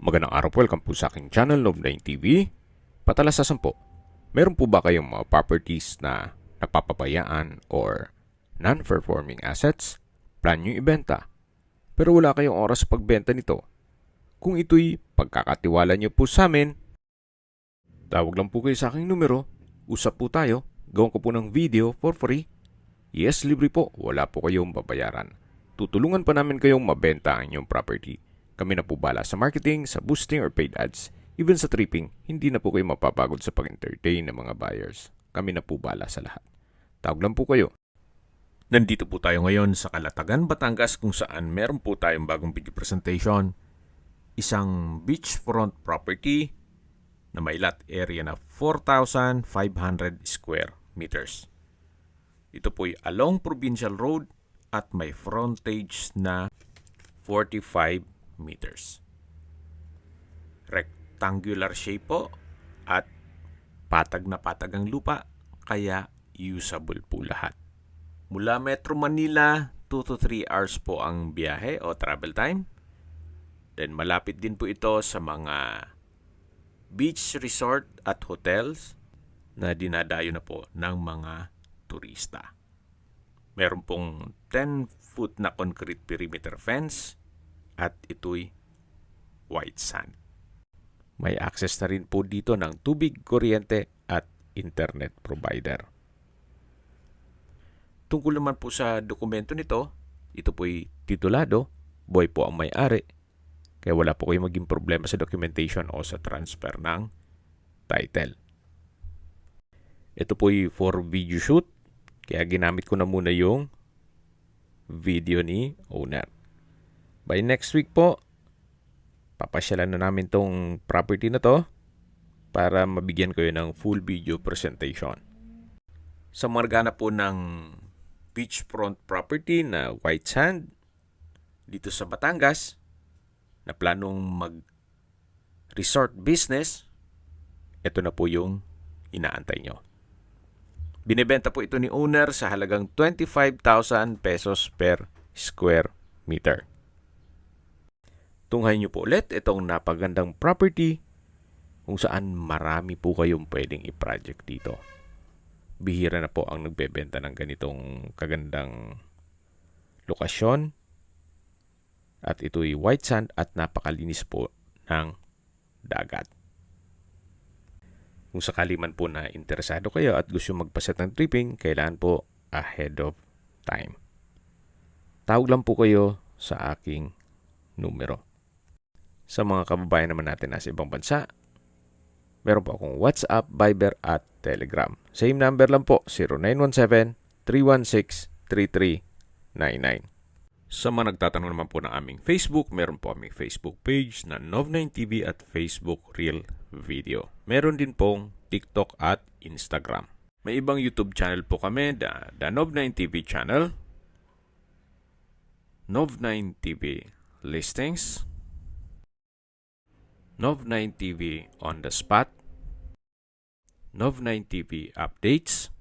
Magandang araw po, welcome po sa aking channel, Nov9 TV. Patalasasan po, meron po ba kayong mga properties na napapabayaan or non-performing assets? Plan nyo ibenta, pero wala kayong oras sa pagbenta nito. Kung ito'y pagkakatiwala nyo po sa amin, tawag lang po kayo sa aking numero, usap po tayo, gawin ko po ng video for free. Yes, libre po, wala po kayong babayaran. Tutulungan pa namin kayong mabenta ang inyong property. Kami na po bala sa marketing, sa boosting or paid ads. Even sa tripping, hindi na po kayo mapapagod sa pag-entertain ng mga buyers. Kami na po bala sa lahat. Tawag lang po kayo. Nandito po tayo ngayon sa Calatagan, Batangas kung saan meron po tayong bagong video presentation. Isang beachfront property na may lot area na 4,500 square meters. Ito po'y along Provincial Road at may frontage na 45 meters. Rectangular shape po at patag na patag ang lupa kaya usable po lahat. Mula Metro Manila, 2 to 3 hours po ang biyahe o travel time. Then malapit din po ito sa mga beach resort at hotels na dinadayo na po ng mga turista. Meron pong 10-foot na concrete perimeter fence at ito'y white sand. May access na rin po dito ng tubig, kuryente at internet provider. Tungkol naman po sa dokumento nito, ito po'y titulado, boy po ang may-ari, kaya wala po kayong maging problema sa documentation o sa transfer ng title. Ito po'y for video shoot, kaya ginamit ko na muna yung video ni owner. By next week po, papasyalan na namin tong property na to para mabigyan kayo ng full video presentation. Sa margana po ng beachfront property na white sand dito sa Batangas na planong mag-resort business, ito na po yung inaantay nyo. Binibenta po ito ni owner sa halagang 25,000 pesos per square meter. Tunghayin nyo po ulit itong napagandang property kung saan marami po kayong pwedeng i-project dito. Bihira na po ang nagbebenta ng ganitong kagandang lokasyon at ito'y white sand at napakalinis po ng dagat. Kung sakali man po na interesado kayo at gusto magpaset ng tripping, kailangan po ahead of time. Tawag lang po kayo sa aking numero. Sa mga kababayan naman natin nasa ibang bansa, meron po akong WhatsApp, Viber at Telegram. Same number lang po, 0917-316-3399. Sa mga nagtatanong naman po ng aming Facebook, meron po aming Facebook page na Nov9TV at Facebook Real Video. Meron din pong TikTok at Instagram. May ibang YouTube channel po kami, the Nov9TV channel, Nov9TV Listings, Nov9TV On The Spot, Nov9TV Updates,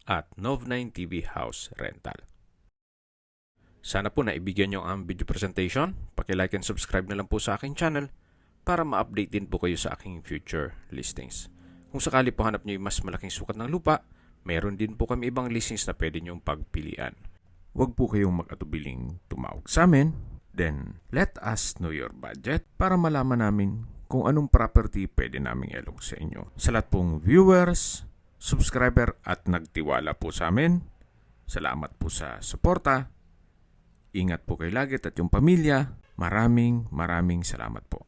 at Nov9TV House Rental. Sana po naibigyan nyo ang video presentation. Paki-like and subscribe na lang po sa aking channel para ma-update din po kayo sa aking future listings. Kung sakali po hanap nyo yung mas malaking sukat ng lupa, meron din po kami ibang listings na pwede nyong pagpilian. Huwag po kayong mag-atubiling tumawag sa amin. Then, let us know your budget para malaman namin kung anong property pwede naming ilog sa inyo. Sa lahat pong viewers, subscriber at nagtiwala po sa amin, salamat po sa suporta. Ingat po kayo lagi at yung pamilya. Maraming salamat po.